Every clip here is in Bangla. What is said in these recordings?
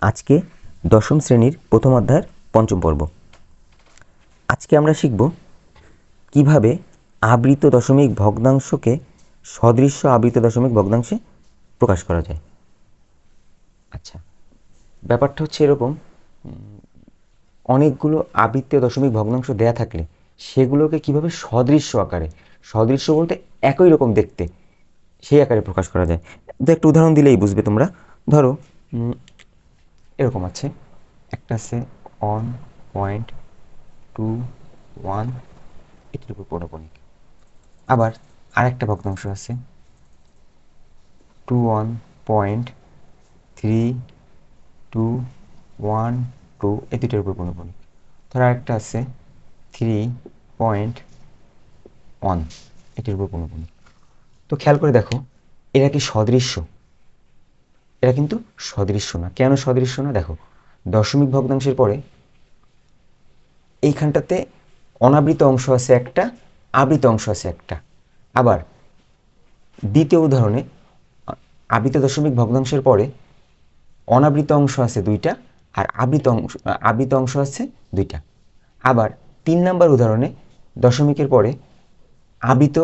আজকে দশম শ্রেণীর প্রথম অধ্যায়ের পঞ্চম পর্ব। আজকে আমরা শিখব কিভাবে আবৃত দশমিক ভগ্নাংশকে সদৃশ্য আবৃত দশমিক ভগ্নাংশে প্রকাশ করা যায়। আচ্ছা, ব্যাপারটা হচ্ছে এরকম, অনেকগুলো আবৃত দশমিক ভগ্নাংশ দেয়া থাকলে সেগুলোকে কিভাবে সদৃশ্য আকারে, সদৃশ্য বলতে একই রকম দেখতে, সেই আকারে প্রকাশ করা যায়। তো একটা উদাহরণ দিলেই বুঝবে তোমরা। ধরো এরকম আছে, একটা আছে 1.21, এটির উপর পৌনঃপুনিক। আবার আরেকটা ভগ্নাংশ আছে 21.3212, এই দুইটার উপর পৌনঃপুনিক। ধর আরেকটা আছে 3.1, এটির উপর পৌনঃপুনিক। তো খেয়াল করে দেখো, এরা কি সদৃশ্য? এরা কিন্তু সদৃশ্য না। কেন সদৃশ্য না? দেখো, দশমিক ভগ্নাংশের পরে এইখানটাতে অনাবৃত অংশ আছে একটা, আবৃত অংশ আছে একটা। আবার দ্বিতীয় উদাহরণে আবৃত দশমিক ভগ্নাংশের পরে অনাবৃত অংশ আছে দুইটা, আর আবৃত অংশ আছে দুইটা। আবার 3 নম্বর উদাহরণে দশমিকের পরে আবৃত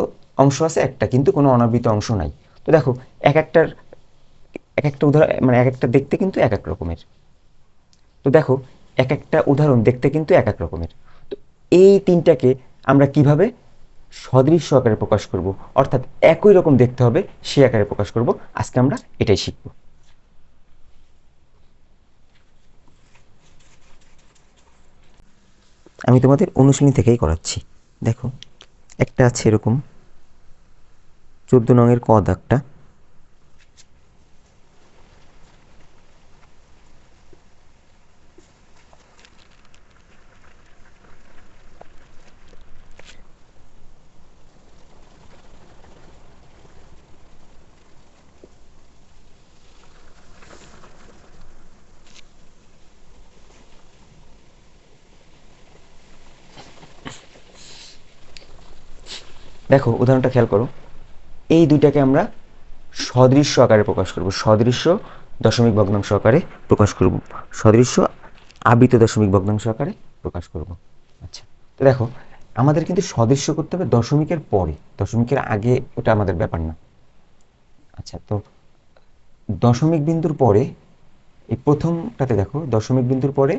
অংশ আছে একটা, কিন্তু কোনো অনাবৃত অংশ নাই। তো দেখো, এক একটা উদাহরণ, মানে এক একটা দেখতে কিন্তু এক এক রকমের। তো দেখো, এক একটা উদাহরণ দেখতে কিন্তু এক এক রকমের। তো এই তিনটাকে আমরা কিভাবে সদৃশ্য আকারে প্রকাশ করব, অর্থাৎ একই রকম দেখতে হবে সে আকারে প্রকাশ করব, আজকে আমরা এটাই শিখব। আমি তোমাদের অনুশীলনী থেকেই করাচ্ছি। দেখো, একটা আছে এরকম 14 নংয়ের ক দাগটা। দেখো, উদাহরণটা খেয়াল করো, এই দুইটাকে আমরা সদৃশ্য আকারে প্রকাশ করব, সদৃশ্য দশমিক ভগ্নাংশ আকারে প্রকাশ করব, সদৃশ্য আবৃত দশমিক ভগ্নাংশ আকারে প্রকাশ করব। আচ্ছা, তো দেখো, আমাদের কিন্তু সদৃশ্য করতে হবে দশমিকের পরে, দশমিকের আগে ওটা আমাদের ব্যাপার না। আচ্ছা, তো দশমিক বিন্দুর পরে এই প্রথমটাতে দেখো, দশমিক বিন্দুর পরে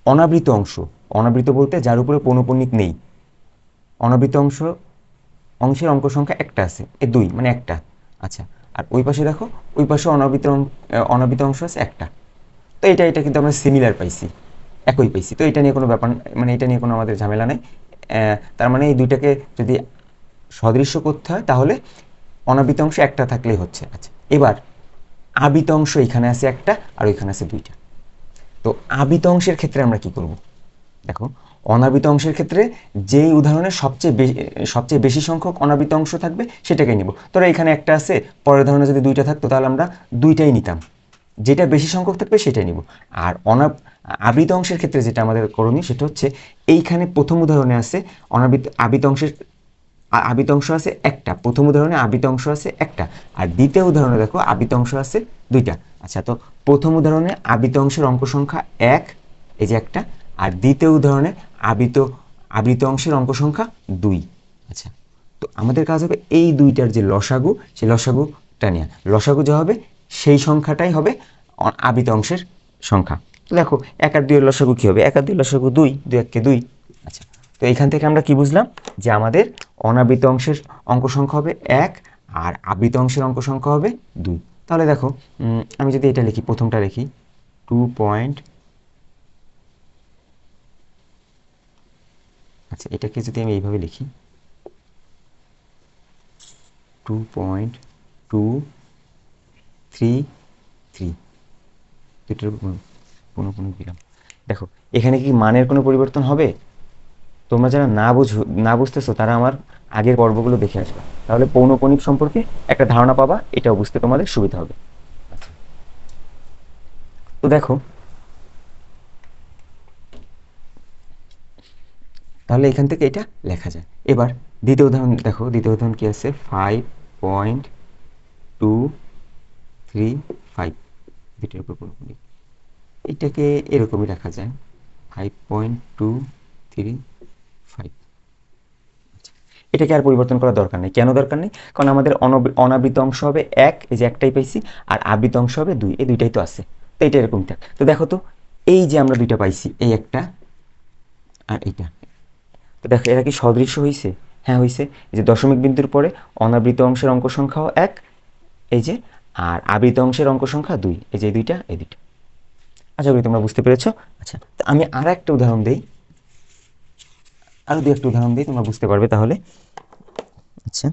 অনাবৃত অংশ, অনাবৃত বলতে যার উপরে পৌনঃপুনিক নেই, অনাবৃত অংশের অঙ্ক সংখ্যা একটা আছে, এ 2 মানে একটা। আচ্ছা, আর ওই পাশে দেখো, ওই পাশে অনাবৃত অংশ আছে একটা। তো এটা কিন্তু আমরা সিমিলার পাইছি, একই পাইছি। তো এটা নিয়ে কোনো ব্যাপার, মানে এটা নিয়ে কোনো আমাদের ঝামেলা নেই। তার মানে এই দুইটাকে যদি সদৃশ্য করতে হয় তাহলে অনাবৃত অংশ একটা থাকলেই হচ্ছে। আচ্ছা, এবার আবৃত অংশ এখানে আছে একটা, আর ওইখানে আছে দুইটা। তো আবৃত অংশের ক্ষেত্রে আমরা কি করব? দেখো, অনাবৃত অংশের ক্ষেত্রে যেই উদাহরণে সবচেয়ে বেশি সংখ্যক অনাবৃত অংশ থাকবে সেটাকে নিব। ধরো এখানে একটা আছে, পরের উদাহরণে যদি দুইটা থাকতো তাহলে আমরা দুইটাই নিতাম, যেটা বেশি সংখ্যক থাকবে সেটাই নিব। আর আবৃত অংশের ক্ষেত্রে যেটা আমাদের করণীয় সেটা হচ্ছে, এইখানে প্রথম উদাহরণে আছে আবৃত অংশ আছে একটা, প্রথম উদাহরণে আবৃত অংশ আছে একটা, আর দ্বিতীয় উদাহরণে দেখো আবৃত অংশ আছে দুইটা। আচ্ছা, তো প্রথম উদাহরণে আবৃত অংশের অঙ্ক সংখ্যা 1, এই যে একটা, আর দ্বিতীয় উদাহরণে আবৃত অংশের অঙ্ক সংখ্যা 2। আচ্ছা, তো আমাদের কাজ হবে এই দুইটার যে লসাগু, সেই লসাগুটা নেওয়া। লসাগু যা হবে সেই সংখ্যাটাই হবে আবৃত অংশের সংখ্যা। তো দেখো, 1 আর 2 এর লসাগু কি হবে? 1 আর 2 এর লসাগু 2, 2 1 কে 2। আচ্ছা, তো এখান থেকে আমরা কি বুঝলাম? যে আমাদের অনাবৃত অংশের অঙ্ক সংখ্যা হবে 1, আর আবৃত অংশের অঙ্ক সংখ্যা হবে 2। তাহলে দেখো, আমি যদি এটা লিখি, প্রথমটা লিখি 2 পয়েন্ট, আচ্ছা এটাকে যদি আমি এইভাবে লিখি 2.233, দুটোর পুনঃপুনিক দিলাম। দেখো, এখানে কি মানের কোনো পরিবর্তন হবে? তোমরা যারা না বুঝতেছো তারা আমার আগের পর্বগুলো দেখে আসবে, তাহলে পৌনঃপুনিক সম্পর্কে একটা ধারণা পাবা, এটাও বুঝতে তোমাদের সুবিধা হবে। তো দেখো, তাহলে এখান থেকে এটা লেখা যায়। এবার দ্বিতীয় উদাহরণ দেখো, দ্বিতীয় উদাহরণ কি আছে? 5.235, দুটোর উপর পৌনঃপুনিক। এটাকে এরকমই রাখা যায় 5.235। এটাকে আর পরিবর্তন করার দরকার নেই। কেন দরকার নেই? কারণ আমাদের অনাবৃত অংশ হবে এক, এই যে একটাই পাইছি, আর আবৃত অংশ হবে দুই, এই দুইটাই তো আছে। তো এটা এরকম থাক। তো দেখো তো, এই যে আমরা দুইটা পাইছি, এই একটা আর এইটা, তো দেখো এরা কি সদৃশ্য হয়েছে? হ্যাঁ হয়েছে। এই যে দশমিক বিন্দুর পরে অনাবৃত অংশের অঙ্ক সংখ্যাও এক, এই যে, আর আবৃত অংশের অঙ্ক সংখ্যা দুই, এই যে এই দুইটা এই দুইটা। আশা করি তোমরা বুঝতে পেরেছো। আচ্ছা, তো আমি আর একটা উদাহরণ দিই, আরো দু একটা উদাহরণ দিই, তোমরা বুঝতে পারবে তাহলে। আচ্ছা,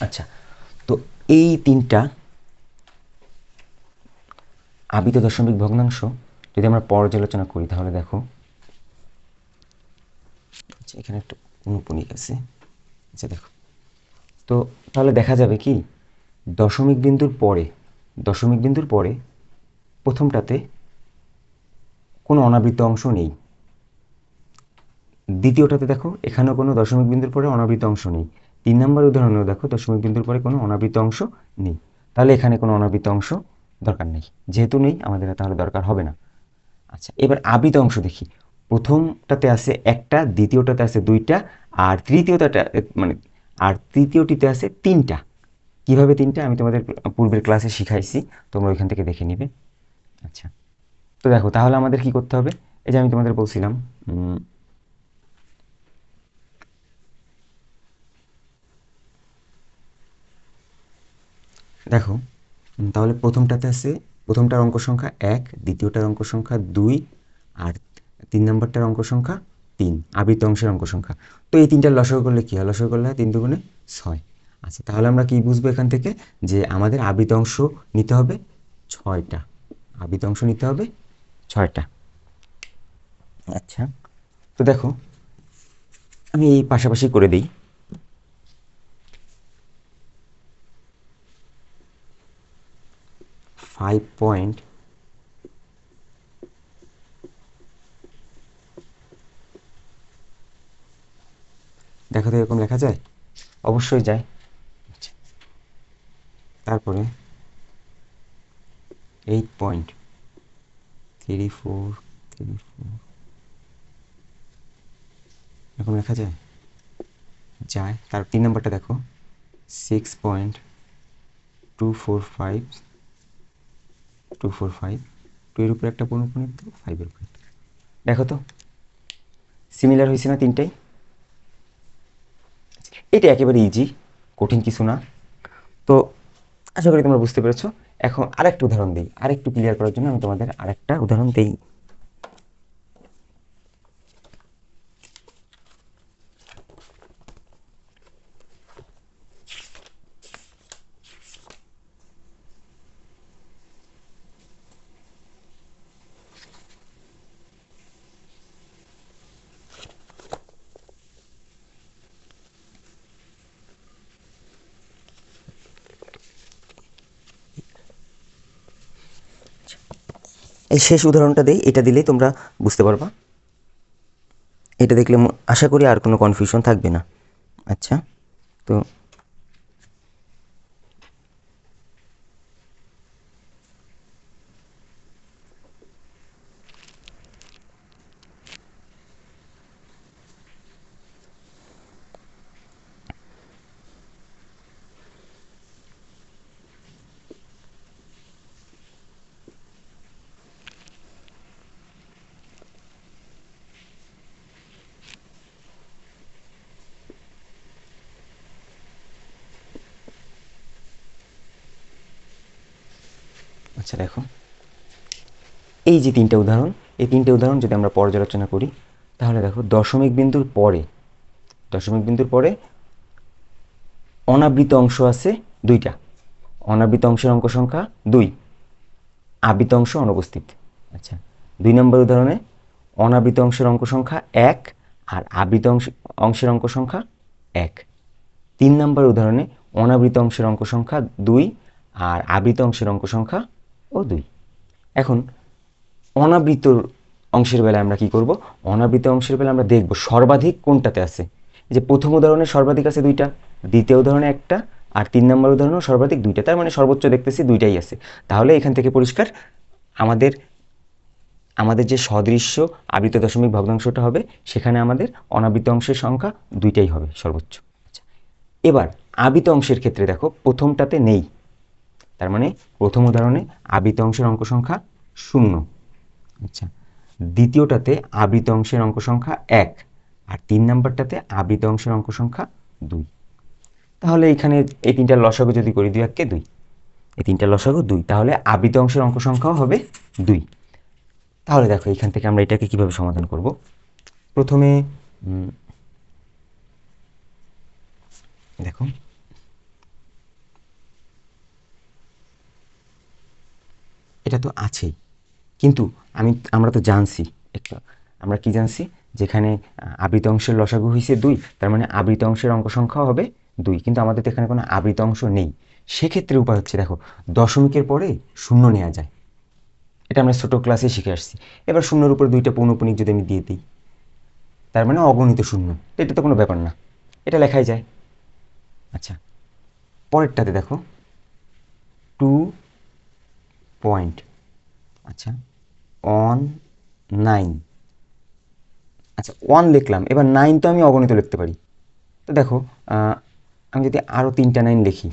আচ্ছা, তো এই তিনটা আবৃত দশমিক ভগ্নাংশ যদি আমরা পর্যালোচনা করি তাহলে দেখো, আচ্ছা এখানে একটা অনুপনিক আছে। আচ্ছা দেখো, তো তাহলে দেখা যাবে কি, দশমিক বিন্দুর পরে, দশমিক বিন্দুর পরে প্রথমটাতে কোনো অনাবৃত অংশ নেই। দ্বিতীয়টাতে দেখো, এখানেও কোনো দশমিক বিন্দুর পরে অনাবৃত অংশ নেই। 3 নম্বর উদাহরণেও দেখো দশমিক বিন্দুর পরে কোনো অনাবৃত অংশ নেই। তাহলে এখানে কোনো অনাবৃত অংশ দরকার নেই, যেহেতু নেই আমাদের তাহলে দরকার হবে না। আচ্ছা, এবার আবৃত অংশ দেখি। প্রথমটাতে আছে একটা, দ্বিতীয়টাতে আছে দুইটা, আর তৃতীয়টাতে মানে আর তৃতীয়টিতে আছে তিনটা। কিভাবে তিনটা আমি তোমাদের পূর্বের ক্লাসে শিখাইছি, তোমরা ওইখান থেকে দেখে নিবে। আচ্ছা, তো দেখো তাহলে আমাদের কি করতে হবে? এই যে আমি তোমাদের বলছিলাম, দেখো, তাহলে প্রথমটাতে আছে, প্রথমটার অঙ্ক সংখ্যা এক, দ্বিতীয়টার অঙ্ক সংখ্যা দুই, আর 3 নম্বরটার অঙ্ক সংখ্যা তিন, আবৃত অংশের অঙ্ক সংখ্যা। তো এই তিনটার লসাগু করলে কি হয়? লসাগু করলে হয় 3 দুগুণে 6। আচ্ছা, তাহলে আমরা কি বুঝবো এখান থেকে? যে আমাদের আবৃত অংশ নিতে হবে 6টা, আবৃত অংশ নিতে হবে 6টা। আচ্ছা, তো দেখো আমি এই পাশাপাশি করে দিই। 5. দেখো তো এরকম লেখা যায়? অবশ্যই যায়। আচ্ছা, তারপরে 8.3434 এরকম লেখা যায়? যায়। তার 3 নম্বরটা দেখো, 6.245245, 2 এর উপরে একটা পূর্ণপূর্ণ, 5 এর উপরে। দেখো তো সিমিলার হয়েছে না তিনটাই? এটা একেবারে ইজি, কঠিন কিছু না। তো আশা করি তোমরা বুঝতে পেরেছো। এখন আরেকটা উদাহরণ দিই, আরেকটু ক্লিয়ার করার জন্য আমি তোমাদের আরেকটা উদাহরণ দিই। এই শেষ উদাহরণটা দিই, এটা দিলেই তোমরা বুঝতে পারবা। এটা দেখলে আশা করি আর কোনো কনফিউশন থাকবে না। আচ্ছা, তো আচ্ছা দেখো, এই যে তিনটা উদাহরণ, এই তিনটে উদাহরণ যদি আমরা পর্যালোচনা করি তাহলে দেখো দশমিক বিন্দুর পরে অনাবৃত অংশ আছে দুইটা, অনাবৃত অংশের অঙ্ক সংখ্যা 2, আবৃত অংশ অনুপস্থিত। আচ্ছা, 2 নম্বর উদাহরণে অনাবৃত অংশের অঙ্ক সংখ্যা 1 আর আবৃত অংশের অঙ্ক সংখ্যা 1। 3 নম্বর উদাহরণে অনাবৃত অংশের অঙ্ক সংখ্যা 2 আর আবৃত অংশের অঙ্ক সংখ্যা 2। এখন অনাবৃত অংশের বেলায় আমরা কি করব? অনাবৃত অংশের বেলায় আমরা দেখব সর্বাধিক কোনটাতে আছে। যে প্রথম উদাহরণে সর্বাধিক আছে 2টা, দ্বিতীয় উদাহরণে 1টা, আর 3 নম্বর উদাহরণেও সর্বাধিক 2টা, তার মানে সর্বোচ্চ দেখতেছি 2টাই আছে। তাহলে এখান থেকে পরিষ্কার আমাদের যে সদৃশ্য আবৃত দশমিক ভগ্নাংশটা হবে সেখানে আমাদের অনাবৃত অংশের সংখ্যা 2টাই হবে সর্বোচ্চ। আচ্ছা, এবার আবৃত অংশের ক্ষেত্রে দেখো প্রথমটাতে নেই, তার মানে প্রথম উদাহরণে আবৃত অংশের অঙ্ক সংখ্যা 0। আচ্ছা, দ্বিতীয়টাতে আবৃত অংশের অঙ্ক সংখ্যা 1 আর 3 নাম্বারটাতে আবৃত অংশের অঙ্ক সংখ্যা 2। তাহলে এখানে এই তিনটার লসাগু যদি করি 2 1 2, এই তিনটার লসাগু 2, তাহলে আবৃত অংশের অঙ্ক সংখ্যাও হবে 2। তাহলে দেখো এখান থেকে আমরা এটাকে কিভাবে সমাধান করব। প্রথমে দেখো এটা তো আছেই, কিন্তু আমরা তো জানছি আমরা কি জানছি, যেখানে আবৃত অংশের লসাগু হয়েছে 2, তার মানে আবৃত অংশের অঙ্ক সংখ্যা হবে 2, কিন্তু আমাদের তো এখানে কোনো আবৃত অংশ নেই। সেক্ষেত্রে উপায় হচ্ছে দেখো দশমিকের পরে 0 নেওয়া যায়, এটা আমরা ছোট ক্লাসে শিখে আসছি। এবার 0-এর উপর 2টা পৌনঃপুনিক যদি আমি দিয়ে দিই, তার মানে অগণিত 0, এটা তো কোনো ব্যাপার না, এটা লেখাই যায়। আচ্ছা, পরেরটাতে দেখো 2 পয়েন্ট, আচ্ছা 9, আচ্ছা 1 লিখলাম, এবার 9 তো আমি অগণিত লিখতে পারি। তো দেখো আমি যদি আরও 3টা 9 লিখি,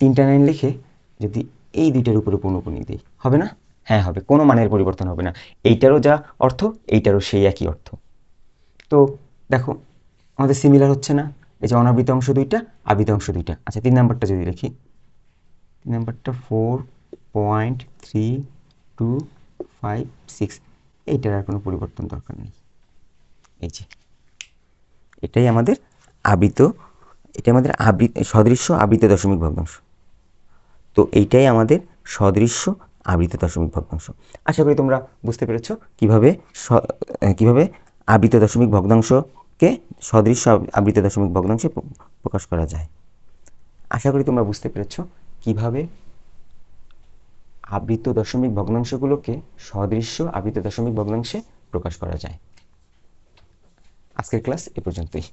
3টা 9 লিখে যদি এই 2টার উপরে পৌনঃপুনিক দিই, হবে না? হ্যাঁ হবে, কোনো মানের পরিবর্তন হবে না, এইটারও যা অর্থ এইটারও সেই একই অর্থ। তো দেখো আমাদের সিমিলার হচ্ছে না, এই যে অনাবৃত অংশ 2টা, আবৃত অংশ 2টা। আচ্ছা 3 নাম্বারটা যদি লিখি, 3 নাম্বারটা 4.3256, এইটার আর কোনো পরিবর্তন দরকার নেই। এই যে এটাই আমাদের সদৃশ্য আবৃত দশমিক ভগ্নাংশ। তো এইটাই আমাদের সদৃশ্য আবৃত দশমিক ভগ্নাংশ। আশা করি তোমরা বুঝতে পেরেছো কিভাবে আবৃত দশমিক ভগ্নাংশকে সদৃশ্য আবৃত দশমিক ভগ্নাংশে প্রকাশ করা যায়। আশা করি তোমরা বুঝতে পেরেছো কিভাবে আবৃত দশমিক ভগ্নাংশগুলোকে সদৃশ্য আবৃত দশমিক ভগ্নাংশে প্রকাশ করা যায়। আজকের ক্লাস এ পর্যন্তই।